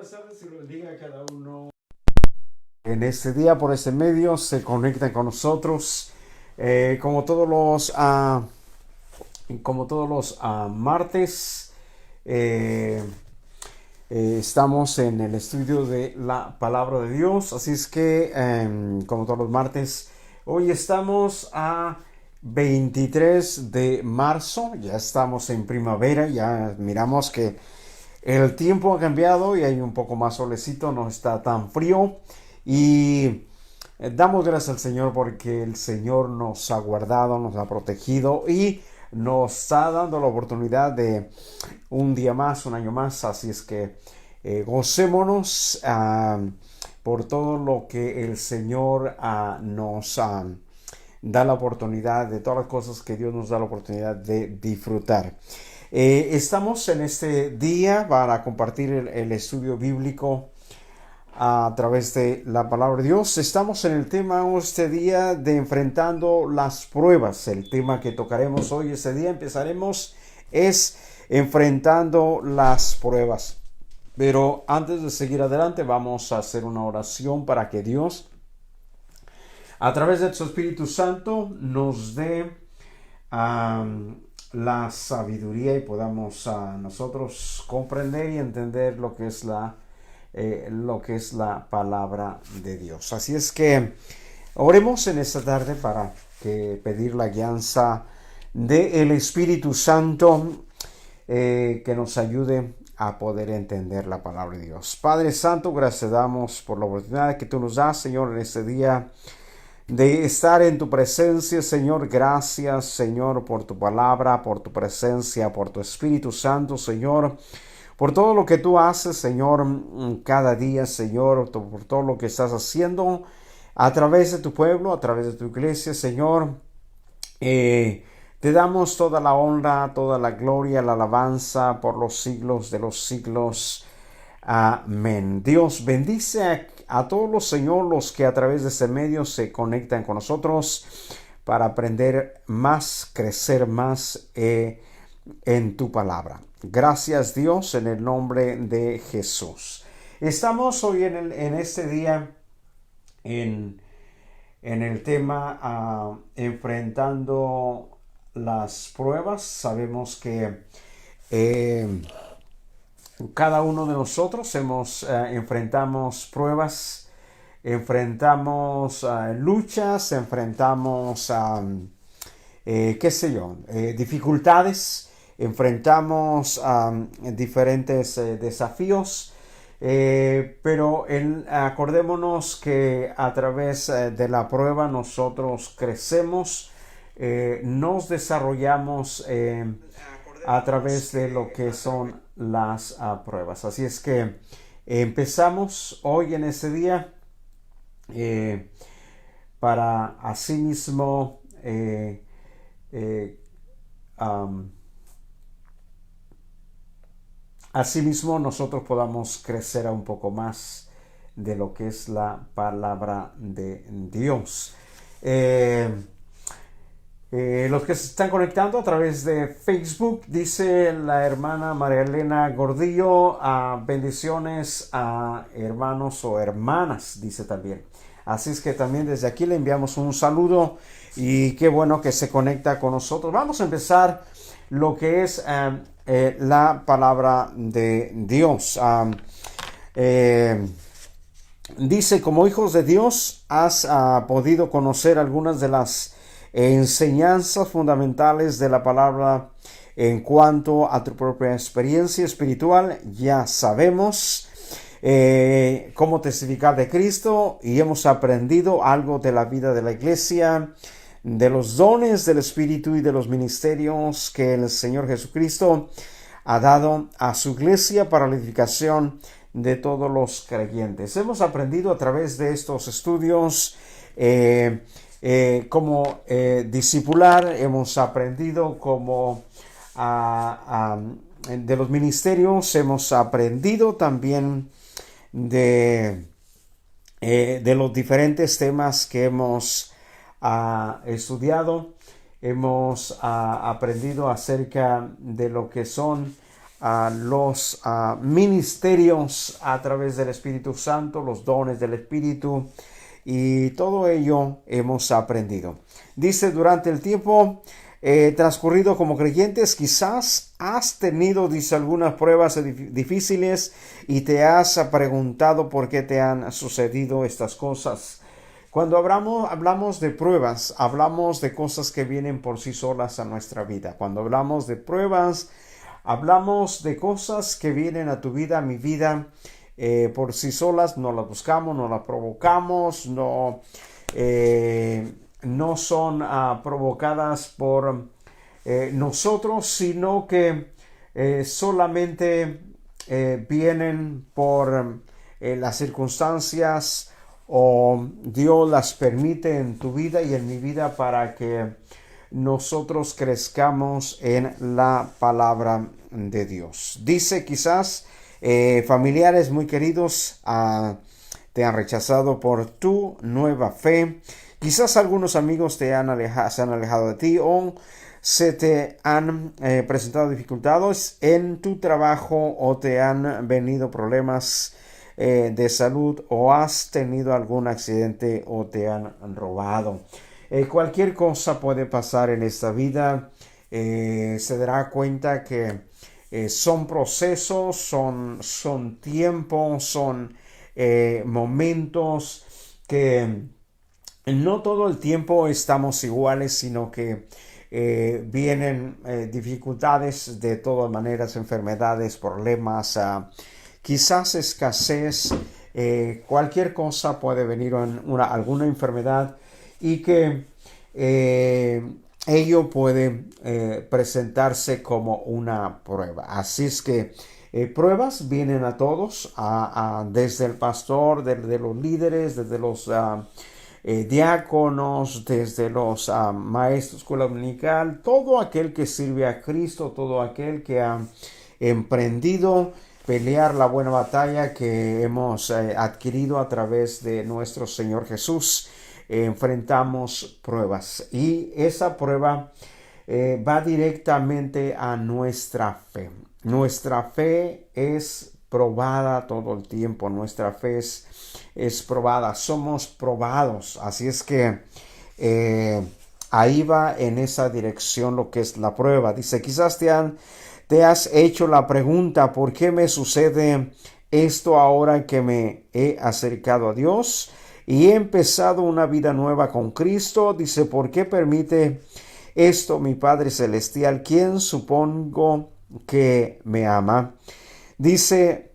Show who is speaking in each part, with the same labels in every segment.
Speaker 1: Buenas tardes y lo bendiga a cada uno. En este día, por este medio, se conectan con nosotros como todos los martes. eh, Estamos en el estudio de la palabra de Dios, así es que como todos los martes, hoy estamos a 23 de marzo, ya estamos en primavera, ya miramos que el tiempo ha cambiado y hay un poco más solecito, no está tan frío y damos gracias al Señor porque el Señor nos ha guardado, nos ha protegido y nos está dando la oportunidad de un día más, un año más, así es que gocémonos por todo lo que el Señor nos da la oportunidad, de todas las cosas que Dios nos da la oportunidad de disfrutar. Estamos en este día para compartir el estudio bíblico a través de la palabra de Dios. Estamos en el tema este día de enfrentando las pruebas. El tema que tocaremos hoy, este día, empezaremos es enfrentando las pruebas. Pero antes de seguir adelante, vamos a hacer una oración para que Dios, a través de su Espíritu Santo, nos dé la sabiduría y podamos nosotros comprender y entender lo que es la palabra de Dios. Así es que oremos en esta tarde para pedir la guianza del Espíritu Santo que nos ayude a poder entender la palabra de Dios. Padre Santo, gracias te damos por la oportunidad que tú nos das, Señor, en este día de estar en tu presencia, Señor. Gracias, Señor, por tu palabra, por tu presencia, por tu Espíritu Santo, Señor, por todo lo que tú haces, Señor, cada día, Señor, por todo lo que estás haciendo a través de tu pueblo, a través de tu iglesia, Señor. Te damos toda la honra, toda la gloria, la alabanza por los siglos de los siglos. Amén. Dios bendice a todos los, Señor, los que a través de este medio se conectan con nosotros para aprender más, crecer más en tu palabra. Gracias, Dios, en el nombre de Jesús. Estamos hoy en este día en el tema enfrentando las pruebas. Sabemos que cada uno de nosotros enfrentamos pruebas, enfrentamos luchas, enfrentamos dificultades, enfrentamos diferentes desafíos, pero acordémonos que a través de la prueba nosotros crecemos, nos desarrollamos a través de lo que son las pruebas. Así es que empezamos hoy en este día para asimismo asimismo nosotros podamos crecer un poco más de lo que es la palabra de Dios. Los que se están conectando a través de Facebook, dice la hermana María Elena Gordillo, bendiciones a hermanos o hermanas, dice también. Así es que también desde aquí le enviamos un saludo y qué bueno que se conecta con nosotros. Vamos a empezar lo que es la palabra de Dios. Dice, como hijos de Dios, has podido conocer algunas de las enseñanzas fundamentales de la palabra en cuanto a tu propia experiencia espiritual. Ya sabemos cómo testificar de Cristo y hemos aprendido algo de la vida de la iglesia, de los dones del Espíritu y de los ministerios que el Señor Jesucristo ha dado a su iglesia para la edificación de todos los creyentes. Hemos aprendido a través de estos estudios cómo discipular, hemos aprendido cómo de los ministerios, hemos aprendido también de los diferentes temas que hemos estudiado. Hemos aprendido acerca de lo que son los ministerios a través del Espíritu Santo, los dones del Espíritu, y todo ello hemos aprendido. Dice, durante el tiempo transcurrido como creyentes, quizás has tenido, dice, algunas pruebas difíciles y te has preguntado por qué te han sucedido estas cosas. Cuando hablamos de pruebas, hablamos de cosas que vienen por sí solas a nuestra vida. Cuando hablamos de pruebas, hablamos de cosas que vienen a tu vida, a mi vida, por sí solas. No las buscamos, no las provocamos, no son provocadas por nosotros, sino que solamente vienen por las circunstancias, o Dios las permite en tu vida y en mi vida para que nosotros crezcamos en la palabra de Dios. Dice, quizás familiares muy queridos te han rechazado por tu nueva fe. Quizás algunos amigos se han alejado de ti, o se te han presentado dificultades en tu trabajo, o te han venido problemas de salud, o has tenido algún accidente, o te han robado. Cualquier cosa puede pasar en esta vida. Se dará cuenta que son procesos, son tiempos, son momentos que no todo el tiempo estamos iguales, sino que vienen dificultades de todas maneras, enfermedades, problemas, quizás escasez, cualquier cosa puede venir, alguna enfermedad, y que ello puede presentarse como una prueba. Así es que pruebas vienen a todos, desde el pastor, desde los líderes, desde los diáconos, desde los maestros de escuela dominical, todo aquel que sirve a Cristo, todo aquel que ha emprendido pelear la buena batalla que hemos adquirido a través de nuestro Señor Jesús. Enfrentamos pruebas, y esa prueba va directamente a nuestra fe. Nuestra fe es probada todo el tiempo, nuestra fe es probada, somos probados. Así es que ahí va en esa dirección lo que es la prueba. Dice, quizás te has hecho la pregunta, ¿por qué me sucede esto ahora que me he acercado a Dios y he empezado una vida nueva con Cristo? Dice, ¿por qué permite esto mi Padre Celestial, quien supongo que me ama? Dice,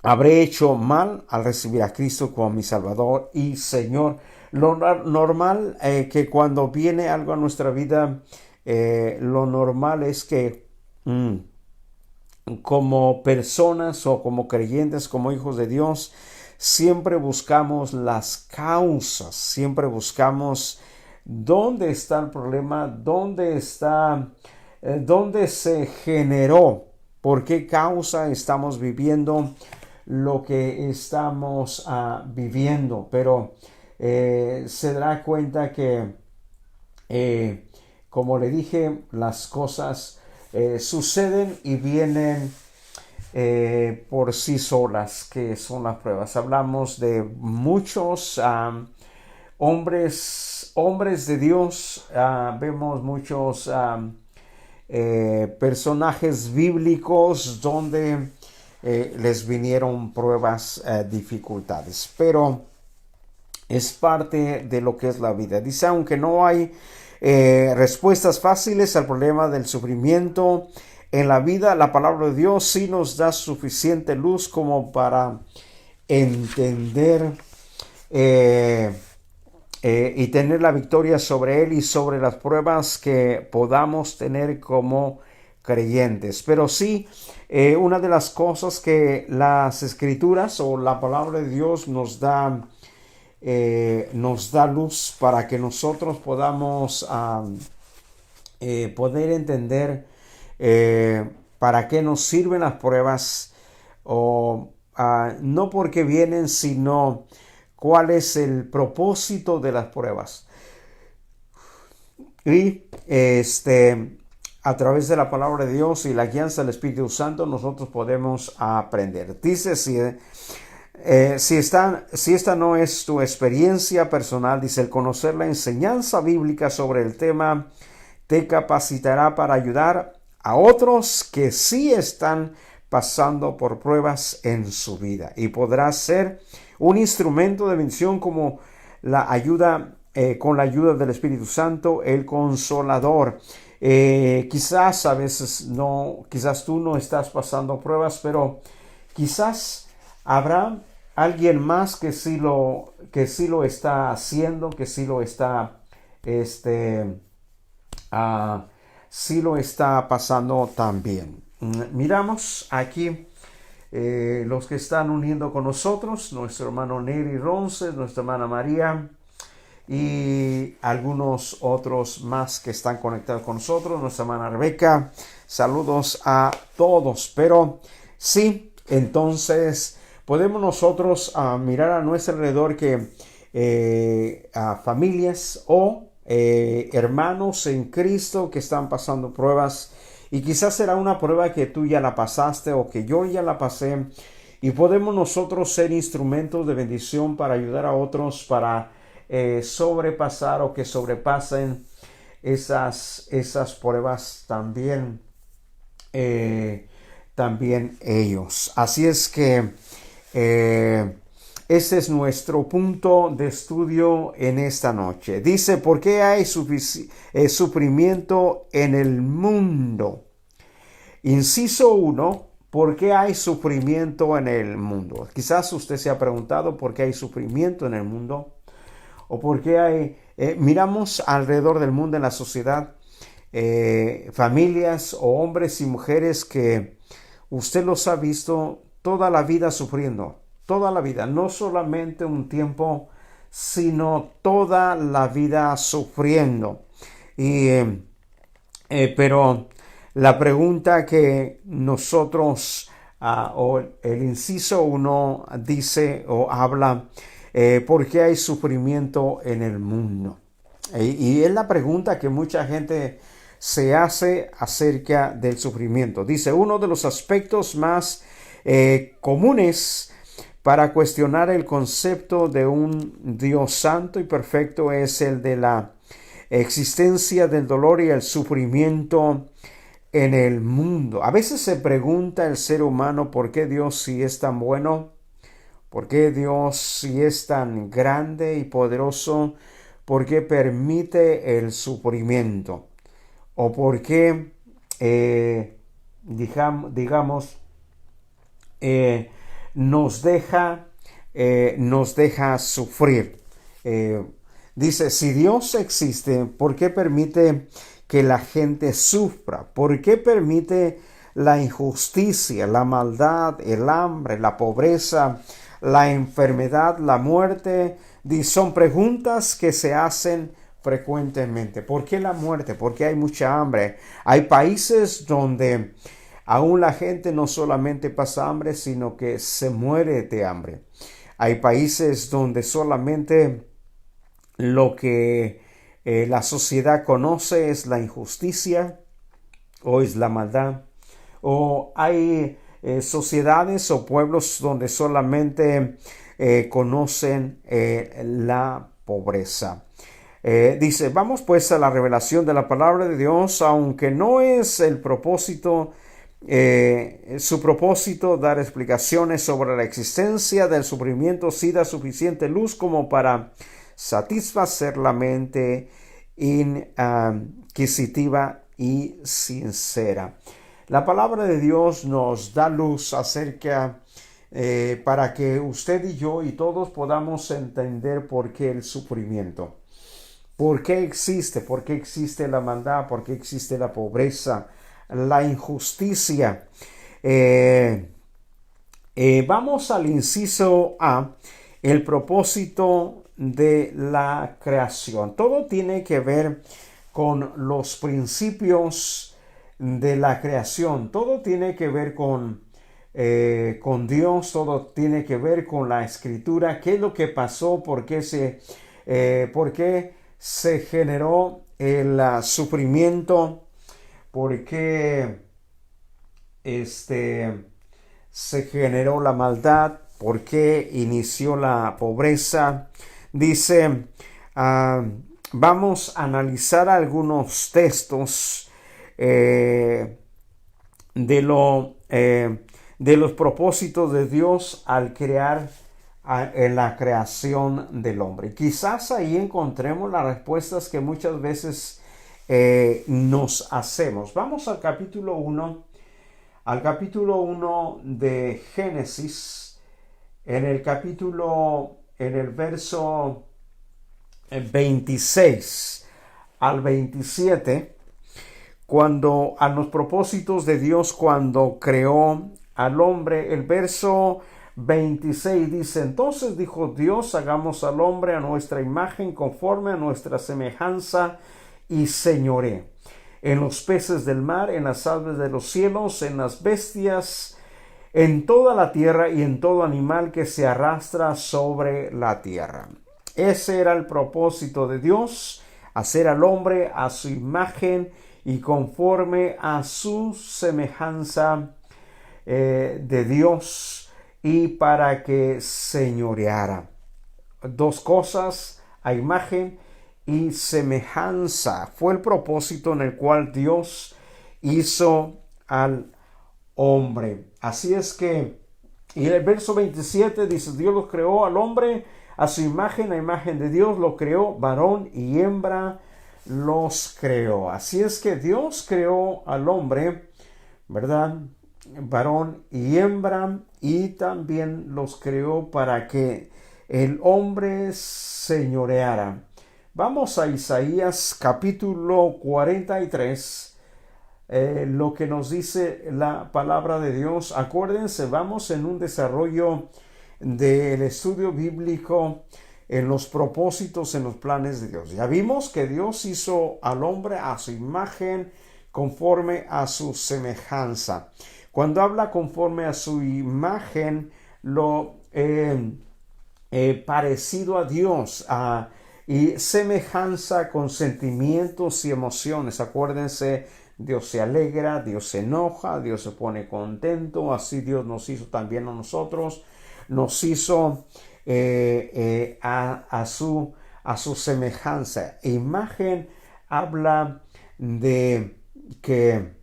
Speaker 1: ¿habré hecho mal al recibir a Cristo como mi Salvador y Señor? Lo normal que cuando viene algo a nuestra vida, lo normal es que como personas, o como creyentes, como hijos de Dios, siempre buscamos las causas, siempre buscamos dónde está el problema, dónde se generó, por qué causa estamos viviendo lo que estamos viviendo. Pero se dará cuenta que, como le dije, las cosas suceden y vienen por sí solas, que son las pruebas. Hablamos de muchos hombres de Dios, vemos muchos personajes bíblicos donde les vinieron pruebas, dificultades, pero es parte de lo que es la vida. Dice, aunque no hay respuestas fáciles al problema del sufrimiento en la vida, la palabra de Dios sí nos da suficiente luz como para entender y tener la victoria sobre él y sobre las pruebas que podamos tener como creyentes. Pero sí, una de las cosas que las escrituras o la palabra de Dios nos da luz para que nosotros podamos poder entender para qué nos sirven las pruebas, o no porque vienen, sino cuál es el propósito de las pruebas. Y a través de la palabra de Dios y la guianza del Espíritu Santo, nosotros podemos aprender. Dice, si esta no es tu experiencia personal, dice, el conocer la enseñanza bíblica sobre el tema te capacitará para ayudar a otros que sí están pasando por pruebas en su vida, y podrás ser un instrumento de bendición como la ayuda, con la ayuda del Espíritu Santo, el Consolador. Quizás a veces quizás tú no estás pasando pruebas, pero quizás habrá alguien más que sí lo está haciendo, que sí lo está, sí lo está pasando también. Miramos aquí los que están uniendo con nosotros, nuestro hermano Neri Ronces, nuestra hermana María y algunos otros más que están conectados con nosotros, nuestra hermana Rebeca. Saludos a todos. Pero sí, entonces podemos nosotros mirar a nuestro alrededor que a familias o hermanos en Cristo que están pasando pruebas, y quizás será una prueba que tú ya la pasaste o que yo ya la pasé, y podemos nosotros ser instrumentos de bendición para ayudar a otros para sobrepasar o que sobrepasen esas pruebas también, también ellos. Así es que ese es nuestro punto de estudio en esta noche. Dice, ¿por qué hay sufrimiento en el mundo? Inciso 1, ¿por qué hay sufrimiento en el mundo? Quizás usted se ha preguntado por qué hay sufrimiento en el mundo, o por qué hay, miramos alrededor del mundo en la sociedad, familias o hombres y mujeres que usted los ha visto toda la vida sufriendo. Toda la vida, no solamente un tiempo, sino toda la vida sufriendo. Pero la pregunta que nosotros, o el inciso 1 dice o habla, ¿por qué hay sufrimiento en el mundo? Y es la pregunta que mucha gente se hace acerca del sufrimiento. Dice, uno de los aspectos más comunes para cuestionar el concepto de un Dios santo y perfecto es el de la existencia del dolor y el sufrimiento en el mundo. A veces se pregunta el ser humano por qué Dios, si es tan bueno, por qué Dios, si es tan grande y poderoso, por qué permite el sufrimiento, o por qué digamos nos deja sufrir. Dice, si Dios existe, ¿por qué permite que la gente sufra? ¿Por qué permite la injusticia, la maldad, el hambre, la pobreza, la enfermedad, la muerte? Son preguntas que se hacen frecuentemente. ¿Por qué la muerte? ¿Por qué hay mucha hambre? Hay países donde aún la gente no solamente pasa hambre, sino que se muere de hambre. Hay países donde solamente lo que la sociedad conoce es la injusticia o es la maldad. O hay sociedades o pueblos donde solamente conocen la pobreza. Dice, vamos pues a la revelación de la palabra de Dios, aunque no es el propósito, su propósito dar explicaciones sobre la existencia del sufrimiento, sí da suficiente luz como para satisfacer la mente inquisitiva y sincera. La palabra de Dios nos da luz acerca para que usted y yo y todos podamos entender por qué el sufrimiento. ¿Por qué existe? ¿Por qué existe la maldad? ¿Por qué existe la pobreza? La injusticia. Vamos al inciso A, el propósito de la creación. Todo tiene que ver con los principios de la creación. Todo tiene que ver con Dios. Todo tiene que ver con la escritura. ¿Qué es lo que pasó? ¿Por qué se generó el sufrimiento? por qué se generó la maldad, por qué inició la pobreza. Dice, vamos a analizar algunos textos de los propósitos de Dios al crear en la creación del hombre. Quizás ahí encontremos las respuestas que muchas veces nos hacemos. Vamos al capítulo 1. Al capítulo 1 de Génesis, en el verso 26 al 27, cuando a los propósitos de Dios cuando creó al hombre, el verso 26 dice: entonces dijo Dios, hagamos al hombre a nuestra imagen, conforme a nuestra semejanza, y señoree en los peces del mar, en las aves de los cielos, en las bestias, en toda la tierra y en todo animal que se arrastra sobre la tierra. Ese era el propósito de Dios, hacer al hombre a su imagen y conforme a su semejanza de Dios, y para que señoreara. Dos cosas, a imagen y semejanza. Fue el propósito en el cual Dios hizo al hombre. Así es que, y el verso 27 dice: Dios los creó al hombre a su imagen, a imagen de Dios lo creó, varón y hembra los creó. Así es que Dios creó al hombre, ¿verdad? Varón y hembra, y también los creó para que el hombre señoreara. Vamos a Isaías capítulo 43, lo que nos dice la palabra de Dios. Acuérdense, vamos en un desarrollo del estudio bíblico en los propósitos, en los planes de Dios. Ya vimos que Dios hizo al hombre a su imagen, conforme a su semejanza. Cuando habla conforme a su imagen, lo parecido a Dios, y semejanza con sentimientos y emociones. Acuérdense, Dios se alegra, Dios se enoja, Dios se pone contento. Así Dios nos hizo también a nosotros. Nos hizo a su semejanza. Imagen habla de que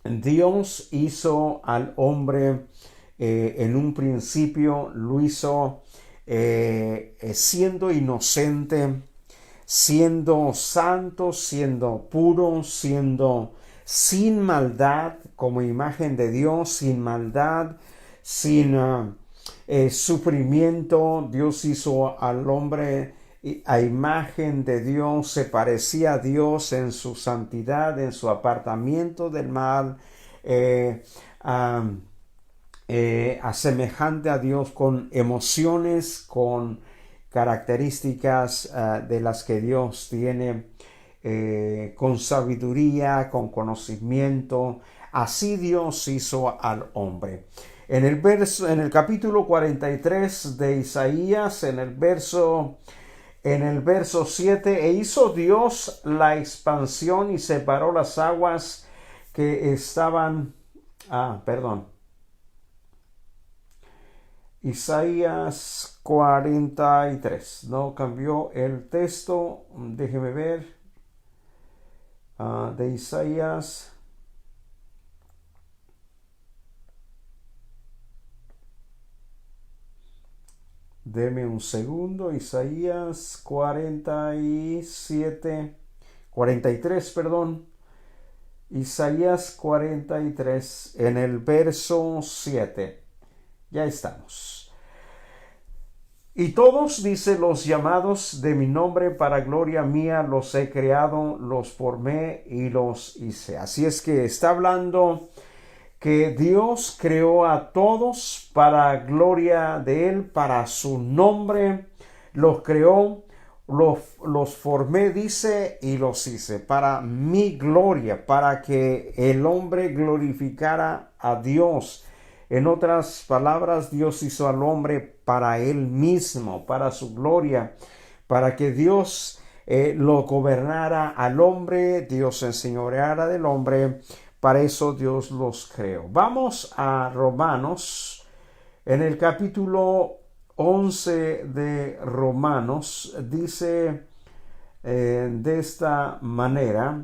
Speaker 1: Dios hizo al hombre en un principio, lo hizo siendo inocente, siendo santo, siendo puro, siendo sin maldad, como imagen de Dios, sin maldad, sin sufrimiento. Dios hizo al hombre a imagen de Dios, se parecía a Dios en su santidad, en su apartamiento del mal, asemejante a Dios, con emociones, con características de las que Dios tiene, con sabiduría, con conocimiento. Así Dios hizo al hombre. En el capítulo 43 de Isaías, en el verso 7, e hizo Dios la expansión y separó las aguas que estaban, Isaías 43, no cambió el texto, déjeme ver, de Isaías. Deme un segundo. Isaías 43, perdón. Isaías 43, en el verso 7. Ya estamos. Y todos, dice, los llamados de mi nombre para gloria mía, los he creado, los formé y los hice. Así es que está hablando que Dios creó a todos para gloria de Él, para su nombre. Los creó, los formé, dice, y los hice para mi gloria, para que el hombre glorificara a Dios. En otras palabras, Dios hizo al hombre para Él mismo, para su gloria, para que Dios lo gobernara al hombre, Dios se enseñoreara del hombre. Para eso Dios los creó. Vamos a Romanos, en el capítulo 11 de Romanos, dice de esta manera,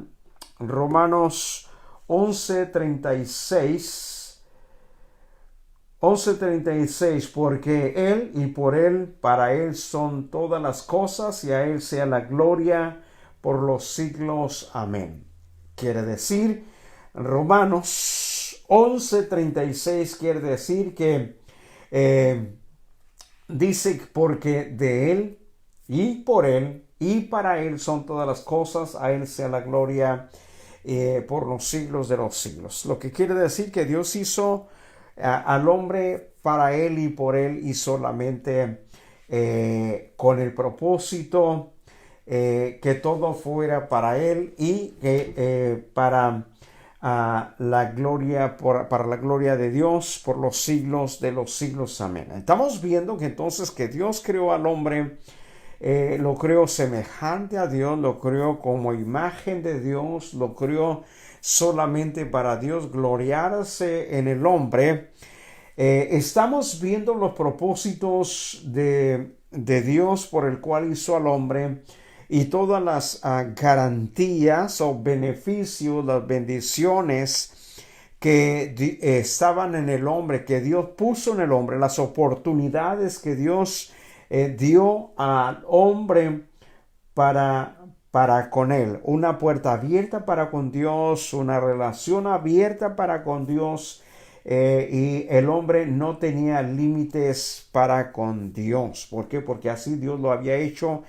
Speaker 1: Romanos 11:36, porque Él y por Él, para Él son todas las cosas, y a Él sea la gloria por los siglos. Amén. Quiere decir, Romanos 11:36 quiere decir que dice, porque de Él y por Él y para Él son todas las cosas, a Él sea la gloria por los siglos de los siglos. Lo que quiere decir que Dios hizo al hombre para Él y por Él, y solamente con el propósito que todo fuera para Él y para la gloria, para la gloria de Dios por los siglos de los siglos. Amén. Estamos viendo que entonces que Dios creó al hombre, lo creó semejante a Dios, lo creó como imagen de Dios, lo creó solamente para Dios gloriarse en el hombre. Estamos viendo los propósitos de Dios por el cual hizo al hombre, y todas las garantías o beneficios, las bendiciones que estaban en el hombre, que Dios puso en el hombre, las oportunidades que Dios dio al hombre para con Él. Una puerta abierta para con Dios, una relación abierta para con Dios. Y el hombre no tenía límites para con Dios. ¿Por qué? Porque así Dios lo había hecho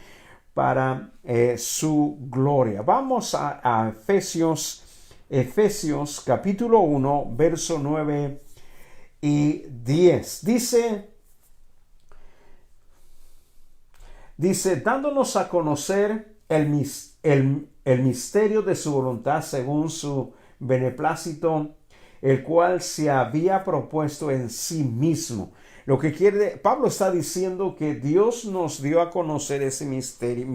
Speaker 1: para su gloria. Vamos a Efesios capítulo 1, verso 9 y 10. Dice, dándonos a conocer el misterio de su voluntad según su beneplácito, el cual se había propuesto en sí mismo. Lo que Pablo está diciendo que Dios nos dio a conocer ese misterio,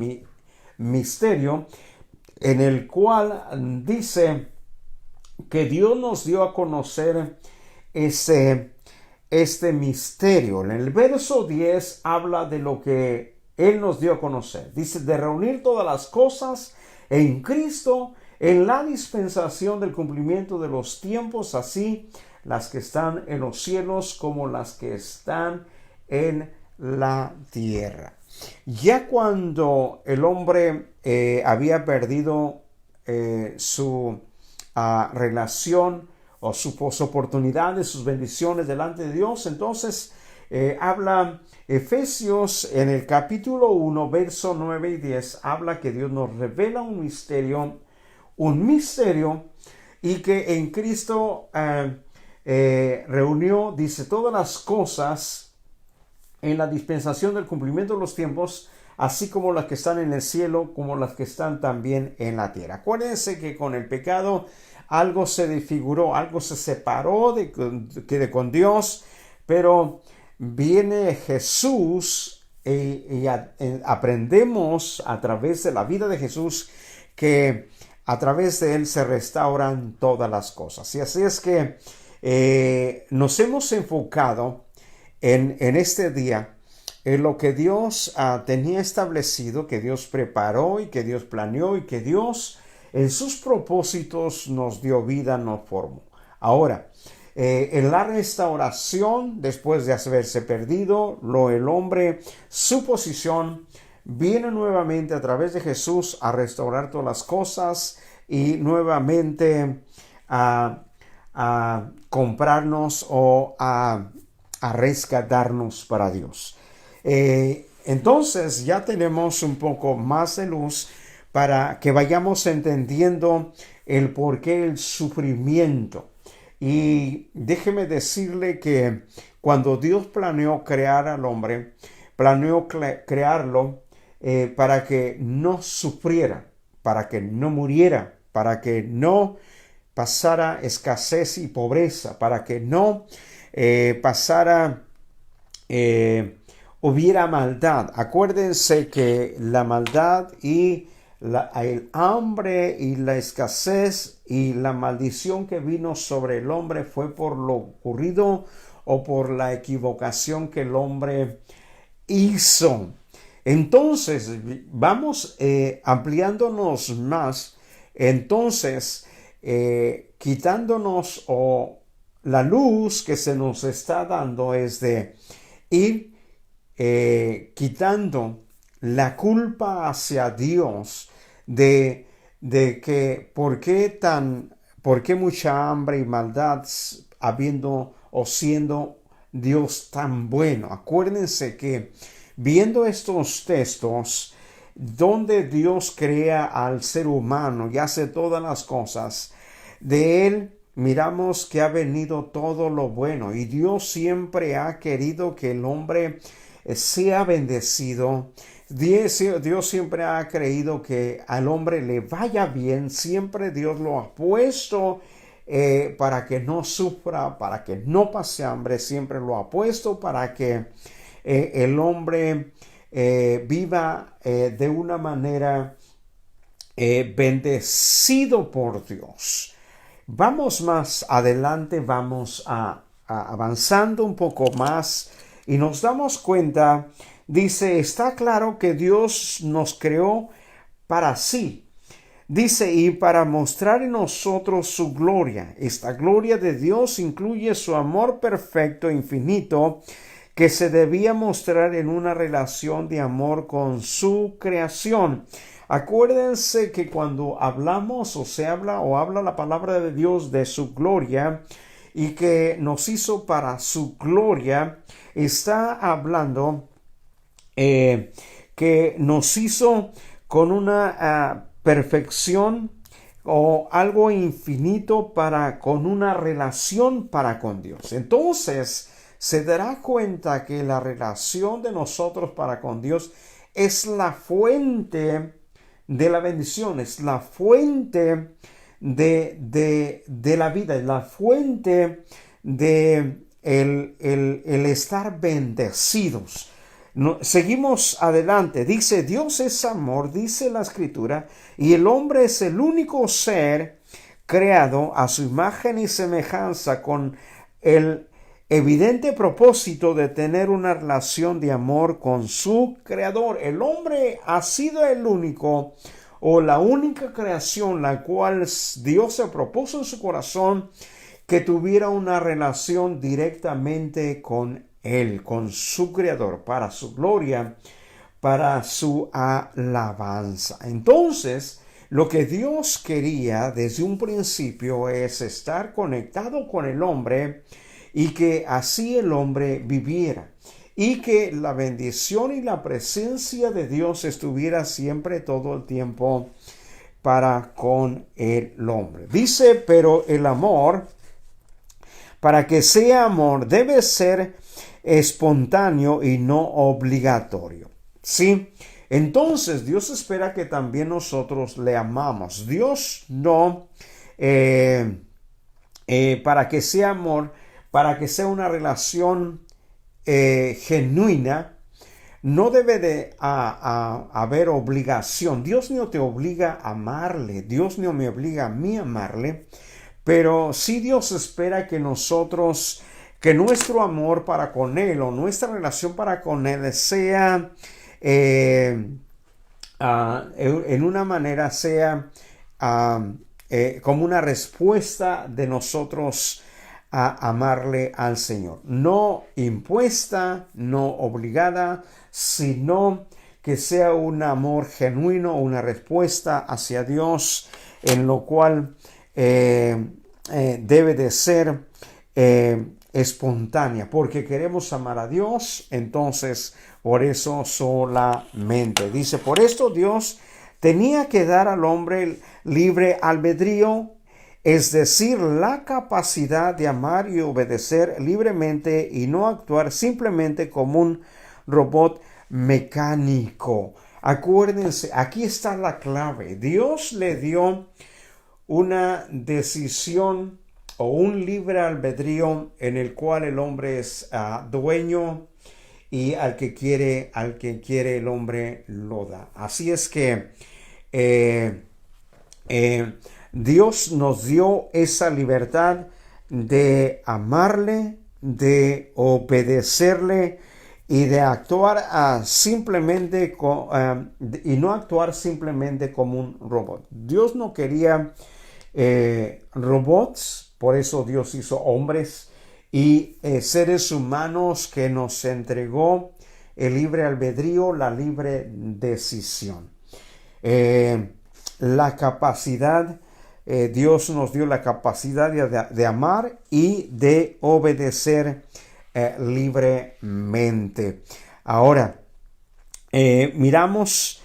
Speaker 1: en el cual dice que Dios nos dio a conocer este misterio. En el verso 10 habla de lo que Él nos dio a conocer. Dice, de reunir todas las cosas en Cristo, en la dispensación del cumplimiento de los tiempos, así las que están en los cielos como las que están en la tierra. Ya cuando el hombre había perdido su relación o sus oportunidades, sus bendiciones delante de Dios, entonces habla Efesios en el capítulo 1, verso 9 y 10, habla que Dios nos revela un misterio, y que en Cristo reunió, dice, todas las cosas en la dispensación del cumplimiento de los tiempos, así como las que están en el cielo, como las que están también en la tierra. Acuérdense que con el pecado algo se desfiguró, algo se separó con Dios, pero viene Jesús y aprendemos a través de la vida de Jesús que a través de Él se restauran todas las cosas. Y así es que nos hemos enfocado en este día en lo que Dios tenía establecido, que Dios preparó y que Dios planeó y que Dios en sus propósitos nos dio vida, nos formó. Ahora, en la restauración, después de haberse perdido, el hombre, su posición, viene nuevamente a través de Jesús a restaurar todas las cosas y nuevamente a comprarnos o a rescatarnos para Dios. Entonces ya tenemos un poco más de luz para que vayamos entendiendo el porqué del sufrimiento. Y déjeme decirle que cuando Dios planeó crear al hombre, planeó crearlo para que no sufriera, para que no muriera, para que no pasara escasez y pobreza, para que no pasara hubiera maldad. Acuérdense que la maldad y el hambre y la escasez y la maldición que vino sobre el hombre fue por lo ocurrido o por la equivocación que el hombre hizo. Entonces, vamos ampliándonos más. Entonces, quitándonos o la luz que se nos está dando es de ir quitando la culpa hacia Dios de que por qué mucha hambre y maldad habiendo o siendo Dios tan bueno. Acuérdense que viendo estos textos donde Dios crea al ser humano y hace todas las cosas, de él miramos que ha venido todo lo bueno y Dios siempre ha querido que el hombre sea bendecido. Dios siempre ha creído que al hombre le vaya bien. Siempre Dios lo ha puesto para que no sufra, para que no pase hambre. Siempre lo ha puesto para que el hombre viva de una manera bendecido por Dios. Vamos más adelante, vamos avanzando un poco más y nos damos cuenta, dice, está claro que Dios nos creó para sí. Dice, y para mostrar en nosotros su gloria. Esta gloria de Dios incluye su amor perfecto, infinito, que se debía mostrar en una relación de amor con su creación. Acuérdense que cuando hablamos o se habla o habla la palabra de Dios de su gloria y que nos hizo para su gloria, está hablando que nos hizo con una perfección o algo infinito con una relación para con Dios. Entonces se dará cuenta que la relación de nosotros para con Dios es la fuente de la bendición, es la fuente de la vida, es la fuente de el estar bendecidos. Seguimos adelante. Dice, Dios es amor, dice la Escritura, y el hombre es el único ser creado a su imagen y semejanza con el evidente propósito de tener una relación de amor con su creador. El hombre ha sido el único o la única creación la cual Dios se propuso en su corazón que tuviera una relación directamente con él, con su creador, para su gloria, para su alabanza. Entonces, lo que Dios quería desde un principio es estar conectado con el hombre y que así el hombre viviera y que la bendición y la presencia de Dios estuviera siempre todo el tiempo para con el hombre. Dice, pero el amor, para que sea amor, debe ser espontáneo y no obligatorio. ¿Sí? Entonces Dios espera que también nosotros le amamos. Dios no, para que sea amor, para que sea una relación genuina, no debe de haber obligación. Dios no te obliga a amarle, Dios no me obliga a mí a amarle, pero sí Dios espera que nosotros, que nuestro amor para con Él o nuestra relación para con Él sea en una manera, sea como una respuesta de nosotros a amarle al Señor. No impuesta, no obligada, sino que sea un amor genuino, una respuesta hacia Dios, en lo cual debe de ser espontánea, porque queremos amar a Dios. Entonces, por eso solamente. Dice, por esto Dios tenía que dar al hombre libre albedrío, es decir, la capacidad de amar y obedecer libremente y no actuar simplemente como un robot mecánico. Acuérdense, aquí está la clave. Dios le dio una decisión o un libre albedrío en el cual el hombre es dueño y al que quiere el hombre lo da. Así es que Dios nos dio esa libertad de amarle, de obedecerle y de actuar simplemente y no actuar simplemente como un robot. Dios no quería robots, por eso Dios hizo hombres y seres humanos que nos entregó el libre albedrío, la libre decisión. La capacidad, Dios nos dio la capacidad de amar y de obedecer libremente. Ahora, miramos,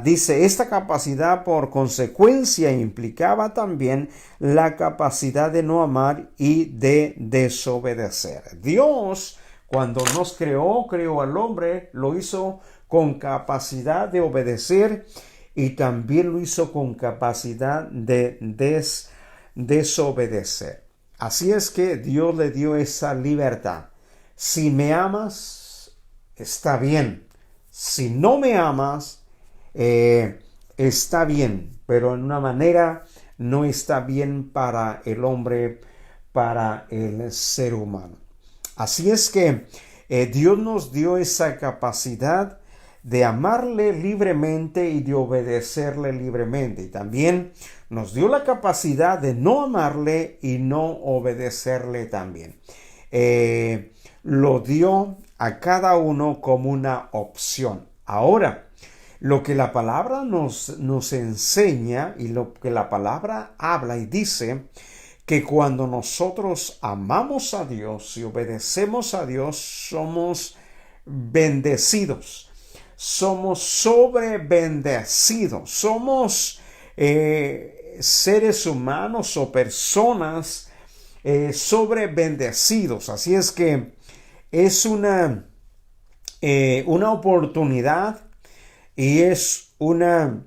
Speaker 1: dice, esta capacidad por consecuencia implicaba también la capacidad de no amar y de desobedecer. Dios, cuando nos creó al hombre, lo hizo con capacidad de obedecer y también lo hizo con capacidad de desobedecer. Así es que Dios le dio esa libertad. Si me amas, está bien. Si no me amas, está bien, pero en una manera no está bien para el hombre, para el ser humano. Así es que Dios nos dio esa capacidad de amarle libremente y de obedecerle libremente. Y también nos dio la capacidad de no amarle y no obedecerle también. Lo dio a cada uno como una opción. Ahora, lo que la palabra nos enseña y lo que la palabra habla y dice, que cuando nosotros amamos a Dios y obedecemos a Dios, somos bendecidos. Somos sobrebendecidos. Somos seres humanos o personas sobrebendecidos. Así es que es una oportunidad y es una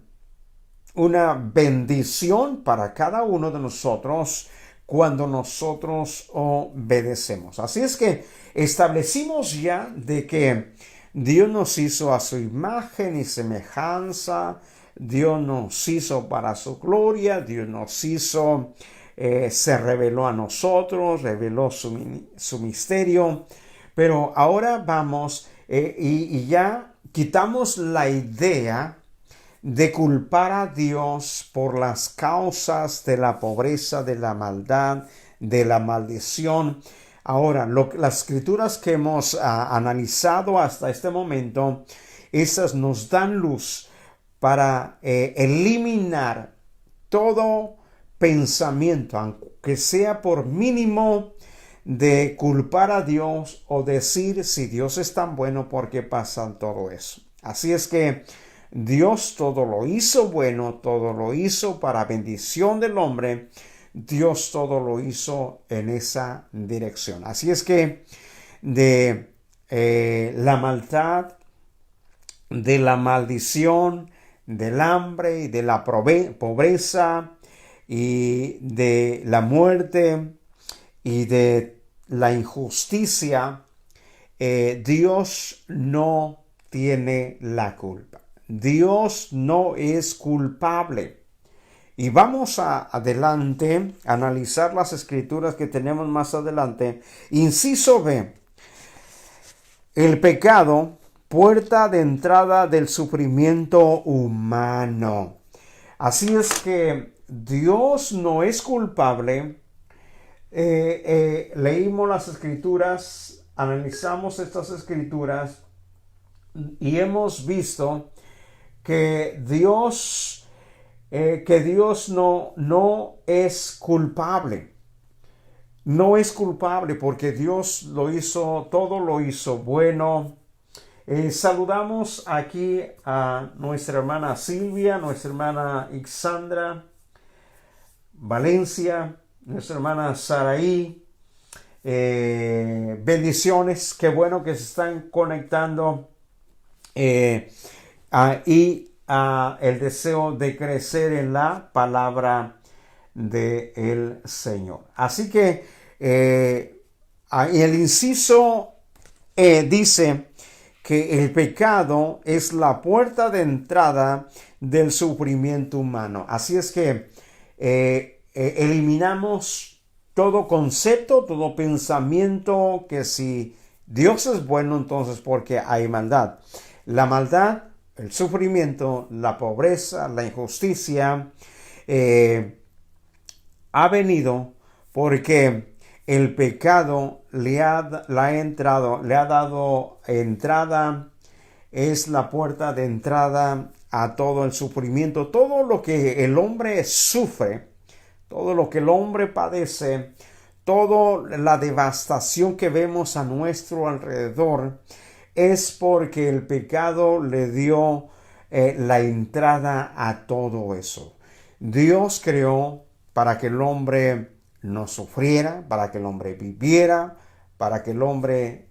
Speaker 1: bendición para cada uno de nosotros cuando nosotros obedecemos. Así es que establecimos ya de que Dios nos hizo a su imagen y semejanza. Dios nos hizo para su gloria. Dios nos hizo, se reveló a nosotros, reveló su misterio. Pero ahora vamos y ya quitamos la idea de culpar a Dios por las causas de la pobreza, de la maldad, de la maldición. Ahora, las escrituras que hemos analizado hasta este momento, esas nos dan luz para eliminar todo pensamiento, aunque sea por mínimo, de culpar a Dios o decir si Dios es tan bueno, ¿por qué pasa todo eso? Así es que Dios todo lo hizo bueno, todo lo hizo para bendición del hombre. Dios todo lo hizo en esa dirección. Así es que de la maldad, de la maldición, del hambre y de la pobreza y de la muerte y de la injusticia, Dios no tiene la culpa. Dios no es culpable. Y vamos adelante a analizar las escrituras que tenemos más adelante. Inciso B. El pecado, puerta de entrada del sufrimiento humano. Así es que Dios no es culpable. Leímos las escrituras, analizamos estas escrituras y hemos visto que Dios no es culpable. No es culpable porque Dios todo lo hizo bueno. Saludamos aquí a nuestra hermana Silvia, nuestra hermana Ixandra Valencia, nuestra hermana Saraí. Bendiciones, qué bueno que se están conectando. Y el deseo de crecer en la palabra del Señor. Así que el inciso dice que el pecado es la puerta de entrada del sufrimiento humano. Así es que eliminamos todo concepto, todo pensamiento que si Dios es bueno, entonces porque hay maldad. La maldad, el sufrimiento, la pobreza, la injusticia, ha venido porque el pecado le ha dado entrada, es la puerta de entrada a todo el sufrimiento, todo lo que el hombre sufre, todo lo que el hombre padece, toda la devastación que vemos a nuestro alrededor, es porque el pecado le dio la entrada a todo eso. Dios creó para que el hombre no sufriera, para que el hombre viviera, para que el hombre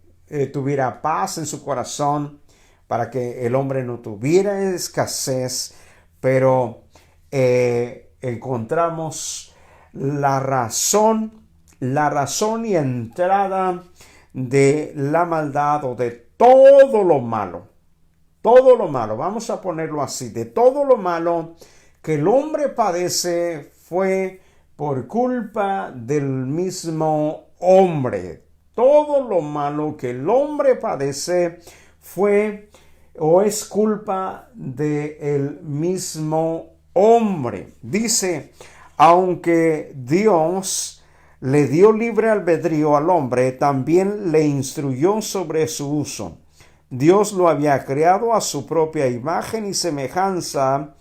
Speaker 1: tuviera paz en su corazón, para que el hombre no tuviera escasez, pero encontramos la razón y entrada de la maldad o de todo lo malo, vamos a ponerlo así, de todo lo malo que el hombre padece fue por culpa del mismo hombre. Todo lo malo que el hombre padece fue o es culpa del mismo hombre. Dice, aunque Dios le dio libre albedrío al hombre, también le instruyó sobre su uso. Dios lo había creado a su propia imagen y semejanza,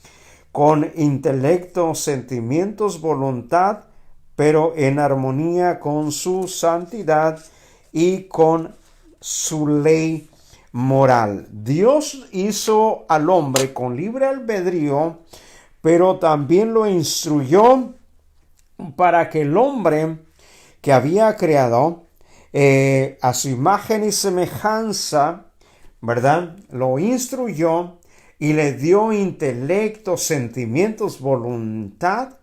Speaker 1: con intelecto, sentimientos, voluntad, pero en armonía con su santidad y con su ley moral. Dios hizo al hombre con libre albedrío, pero también lo instruyó para que el hombre que había creado a su imagen y semejanza, ¿verdad? Lo instruyó y le dio intelecto, sentimientos, voluntad,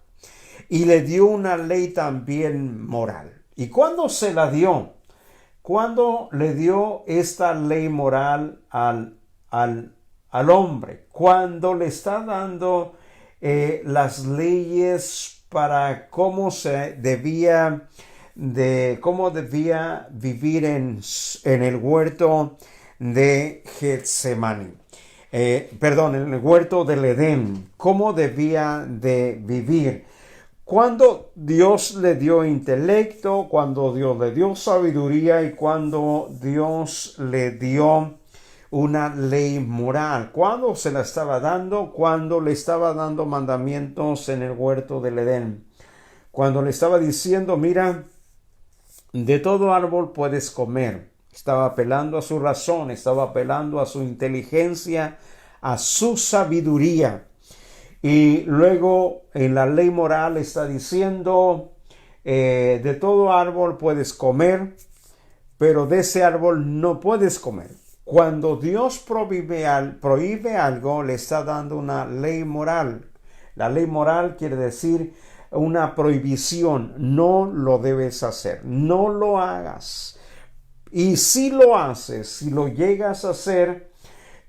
Speaker 1: y le dio una ley también moral. ¿Y cuándo se la dio? ¿Cuándo le dio esta ley moral al hombre? Cuando le está dando las leyes para cómo debía vivir en el huerto de Getsemaní. En el huerto del Edén, cómo debía de vivir. Cuando Dios le dio intelecto, cuando Dios le dio sabiduría y cuando Dios le dio una ley moral. ¿Cuándo se la estaba dando? Cuando le estaba dando mandamientos en el huerto del Edén. Cuando le estaba diciendo, mira, de todo árbol puedes comer. Estaba apelando a su razón, estaba apelando a su inteligencia, a su sabiduría. Y luego en la ley moral está diciendo, de todo árbol puedes comer, pero de ese árbol no puedes comer. Cuando Dios prohíbe algo, le está dando una ley moral. La ley moral quiere decir una prohibición. No lo debes hacer, no lo hagas. Y si lo haces, si lo llegas a hacer,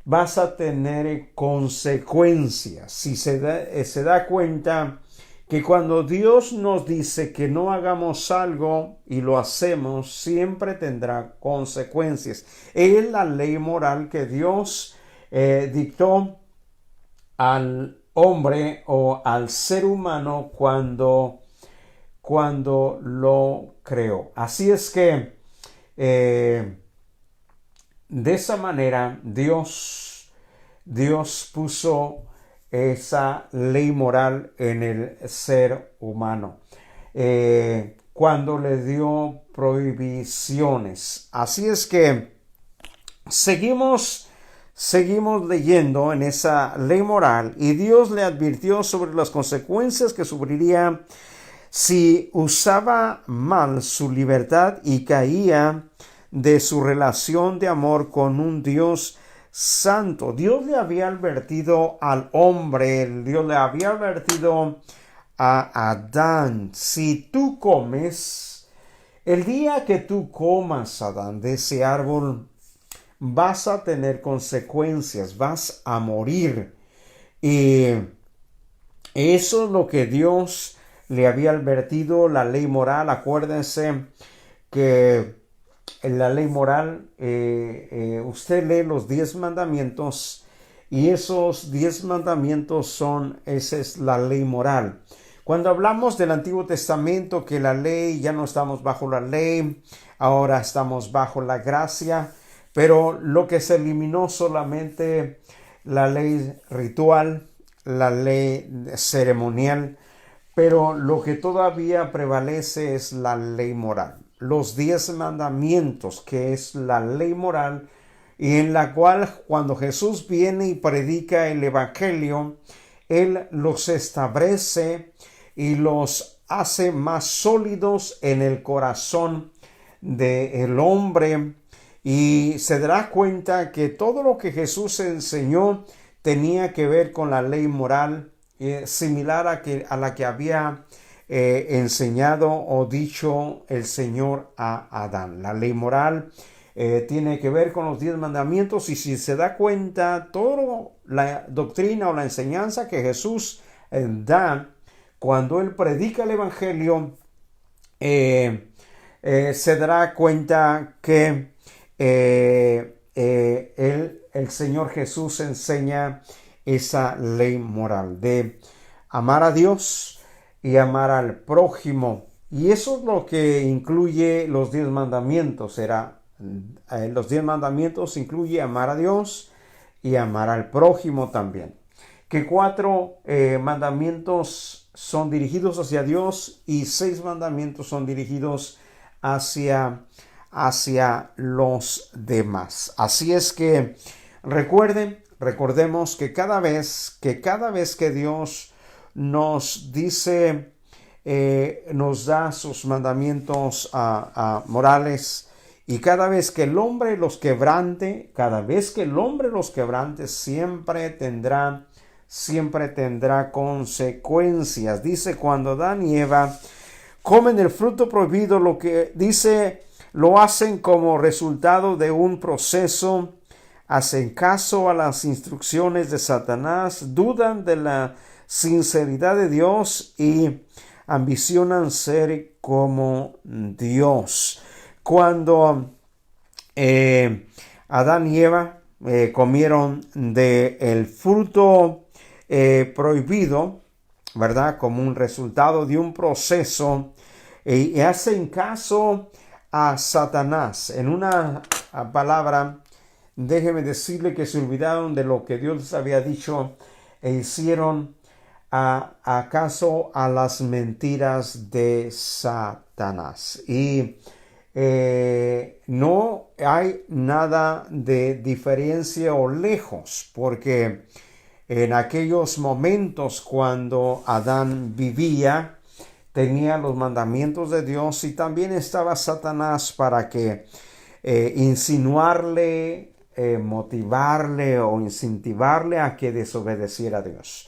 Speaker 1: vas a tener consecuencias. Si se da cuenta que cuando Dios nos dice que no hagamos algo y lo hacemos, siempre tendrá consecuencias. Es la ley moral que Dios dictó al hombre o al ser humano cuando lo creó. Así es que de esa manera Dios puso esa ley moral en el ser humano cuando le dio prohibiciones. Así es que seguimos leyendo en esa ley moral, y Dios le advirtió sobre las consecuencias que sufriría si usaba mal su libertad y caía de su relación de amor con un Dios santo. Dios le había advertido al hombre, Dios le había advertido a Adán: si tú comes, el día que tú comas, Adán, de ese árbol, vas a tener consecuencias, vas a morir. Y eso es lo que Dios le había advertido, la ley moral. Acuérdense que en la ley moral, usted lee los 10 mandamientos y esos 10 mandamientos esa es la ley moral. Cuando hablamos del Antiguo Testamento, que la ley, ya no estamos bajo la ley, ahora estamos bajo la gracia, pero lo que se eliminó solamente la ley ritual, la ley ceremonial, pero lo que todavía prevalece es la ley moral. Los 10 mandamientos, que es la ley moral, y en la cual cuando Jesús viene y predica el evangelio, Él los establece y los hace más sólidos en el corazón del hombre, y se dará cuenta que todo lo que Jesús enseñó tenía que ver con la ley moral, similar a la que había enseñado o dicho el Señor a Adán. La ley moral tiene que ver con los 10 mandamientos, y si se da cuenta, toda la doctrina o la enseñanza que Jesús da cuando Él predica el Evangelio, se dará cuenta que el Señor Jesús enseña esa ley moral de amar a Dios y amar al prójimo, y eso es lo que incluye los 10 mandamientos. Los 10 mandamientos incluye amar a Dios y amar al prójimo también. Que 4 mandamientos son dirigidos hacia Dios y 6 mandamientos son dirigidos hacia los demás. Así es que recordemos que cada vez que Dios nos dice, nos da sus mandamientos morales, y cada vez que el hombre los quebrante, siempre tendrá consecuencias. Dice, cuando Adán y Eva comen el fruto prohibido, lo que dice, lo hacen como resultado de un proceso, hacen caso a las instrucciones de Satanás, dudan de la sinceridad de Dios y ambicionan ser como Dios. Cuando Adán y Eva comieron del fruto prohibido, ¿verdad? Como un resultado de un proceso, y hacen caso a Satanás. En una palabra, déjeme decirle que se olvidaron de lo que Dios les había dicho e hicieron caso a las mentiras de Satanás. Y no hay nada de diferencia o lejos, porque en aquellos momentos cuando Adán vivía, tenía los mandamientos de Dios, y también estaba Satanás para que insinuarle, motivarle o incentivarle a que desobedeciera a Dios.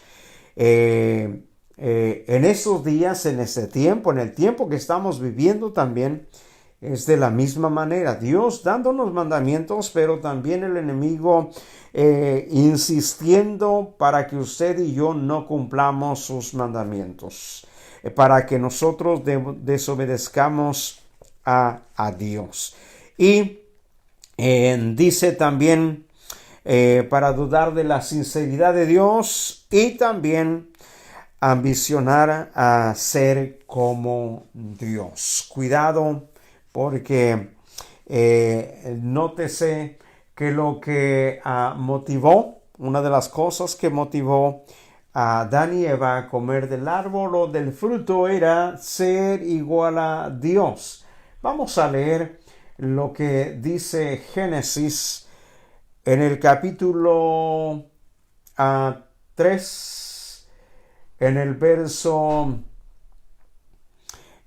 Speaker 1: En esos días, en ese tiempo, en el tiempo que estamos viviendo también, es de la misma manera. Dios dándonos mandamientos, pero también el enemigo insistiendo para que usted y yo no cumplamos sus mandamientos, para que nosotros desobedezcamos a Dios. Y dice también para dudar de la sinceridad de Dios, y también ambicionar a ser como Dios. Cuidado, porque nótese que lo que motivó, una de las cosas que motivó a Adán y Eva a comer del árbol o del fruto, era ser igual a Dios. Vamos a leer lo que dice Génesis en el capítulo 3, en el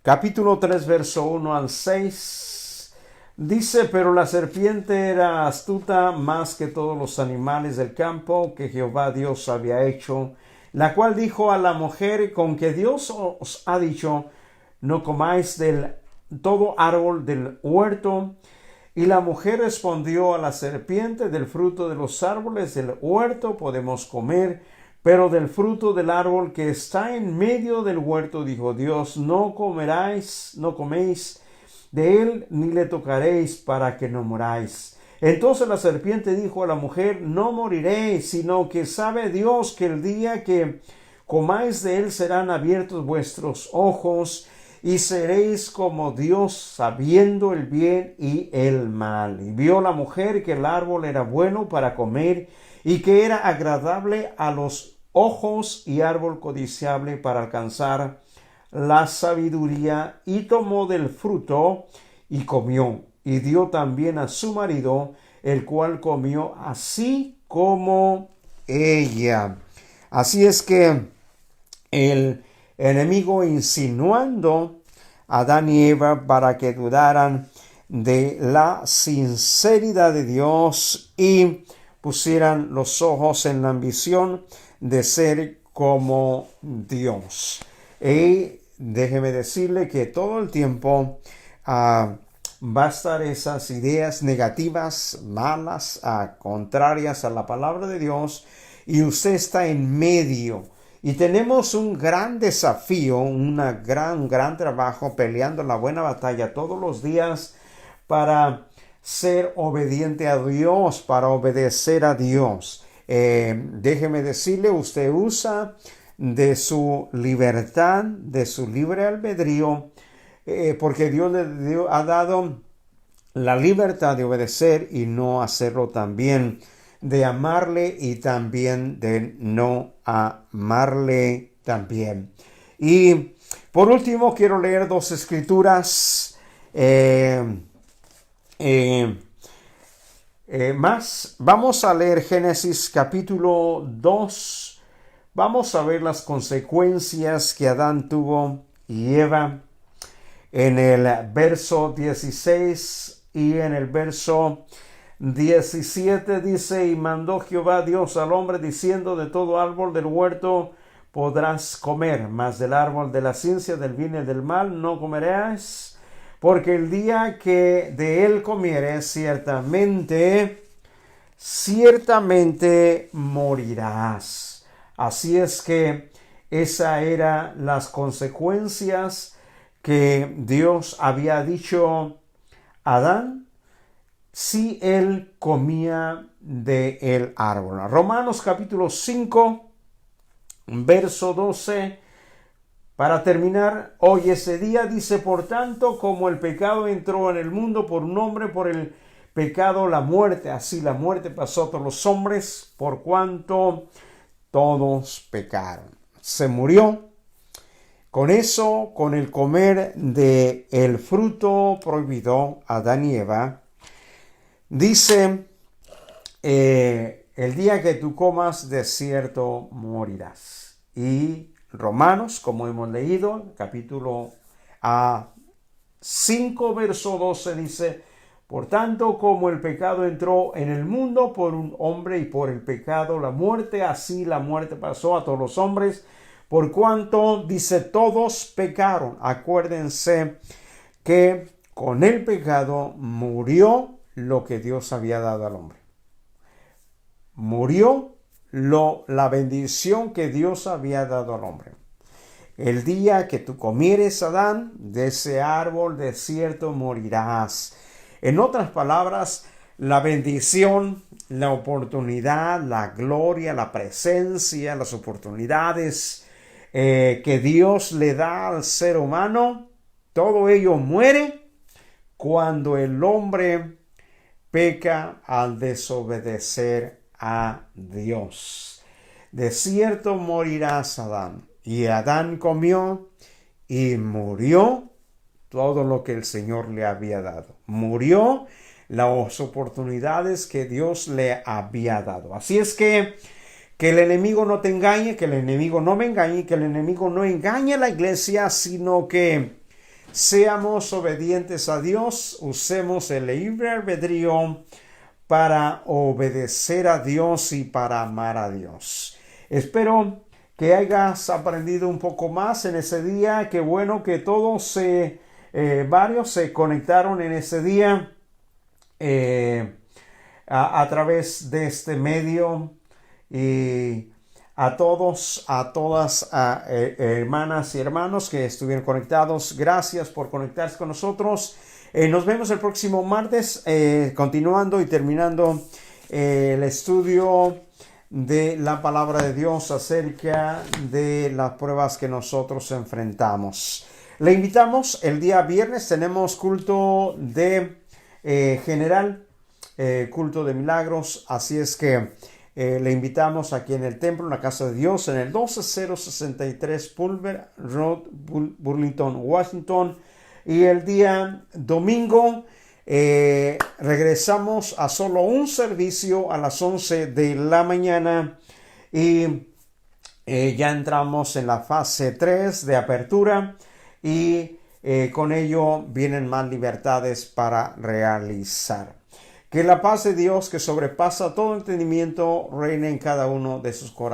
Speaker 1: capítulo 3, verso 1 al 6, dice: pero la serpiente era astuta más que todos los animales del campo que Jehová Dios había hecho, la cual dijo a la mujer: con que Dios os ha dicho, no comáis del todo árbol del huerto. Y la mujer respondió a la serpiente: del fruto de los árboles del huerto podemos comer, pero del fruto del árbol que está en medio del huerto, dijo Dios, no comeréis de él, ni le tocaréis, para que no moráis. Entonces la serpiente dijo a la mujer: no moriréis, sino que sabe Dios que el día que comáis de él serán abiertos vuestros ojos, y seréis como Dios, sabiendo el bien y el mal. Y vio la mujer que el árbol era bueno para comer, y que era agradable a los ojos, y árbol codiciable para alcanzar la sabiduría, y tomó del fruto y comió, y dio también a su marido, el cual comió así como ella. Así es que el enemigo insinuando a Adán y Eva para que dudaran de la sinceridad de Dios y pusieran los ojos en la ambición de ser como Dios. Y déjeme decirle que todo el tiempo va a estar esas ideas negativas, malas, contrarias a la palabra de Dios, y usted está en medio. Y tenemos un gran desafío, un gran trabajo peleando la buena batalla todos los días para ser obediente a Dios, para obedecer a Dios. Déjeme decirle, usted usa de su libertad, de su libre albedrío, porque Dios le ha dado la libertad de obedecer y no hacerlo también, de amarle y también de no amarle también. Y por último quiero leer dos escrituras más. Vamos a leer Génesis capítulo 2. Vamos a ver las consecuencias que Adán tuvo y Eva en el verso 16 y en el verso 17 dice: y mandó Jehová Dios al hombre diciendo: de todo árbol del huerto podrás comer, mas del árbol de la ciencia del bien y del mal no comerás, porque el día que de él comieres ciertamente morirás. Así es que esas eran las consecuencias que Dios había dicho a Adán si él comía del árbol. Romanos capítulo 5, verso 12. Para terminar, hoy ese día dice: por tanto, como el pecado entró en el mundo por un hombre, por el pecado la muerte, así la muerte pasó a todos los hombres, por cuanto todos pecaron. Se murió. Con eso, con el comer de el fruto prohibido a Adán y Eva, dice: el día que tú comas, de cierto morirás. Y Romanos, como hemos leído, capítulo 5, verso 12, dice: por tanto, como el pecado entró en el mundo por un hombre, y por el pecado la muerte, así la muerte pasó a todos los hombres, por cuanto, dice, todos pecaron. Acuérdense que con el pecado murió lo que Dios había dado al hombre. Murió la bendición que Dios había dado al hombre. El día que tú comieres, Adán, de ese árbol, de cierto morirás. En otras palabras, la bendición, la oportunidad, la gloria, la presencia, las oportunidades que Dios le da al ser humano, todo ello muere cuando el hombre peca al desobedecer a Dios. De cierto morirás, Adán. Y Adán comió y murió todo lo que el Señor le había dado. Murió las oportunidades que Dios le había dado. Así es que el enemigo no te engañe, que el enemigo no me engañe, que el enemigo no engañe a la iglesia, sino que seamos obedientes a Dios, usemos el libre albedrío para obedecer a Dios y para amar a Dios. Espero que hayas aprendido un poco más en ese día. Qué bueno que todos, varios se conectaron en ese día. a través de este medio. Y a todos, a todas hermanas y hermanos que estuvieron conectados, gracias por conectarse con nosotros. Nos vemos el próximo martes, continuando y terminando el estudio de la palabra de Dios acerca de las pruebas que nosotros enfrentamos. Le invitamos, el día viernes tenemos culto de general, culto de milagros, así es que le invitamos aquí en el templo, en la casa de Dios, en el 12063 Pulver Road, Burlington, Washington. Y el día domingo regresamos a solo un servicio a las 11 de la mañana y ya entramos en la fase 3 de apertura y con ello vienen más libertades para realizar. Que la paz de Dios, que sobrepasa todo entendimiento, reine en cada uno de sus corazones.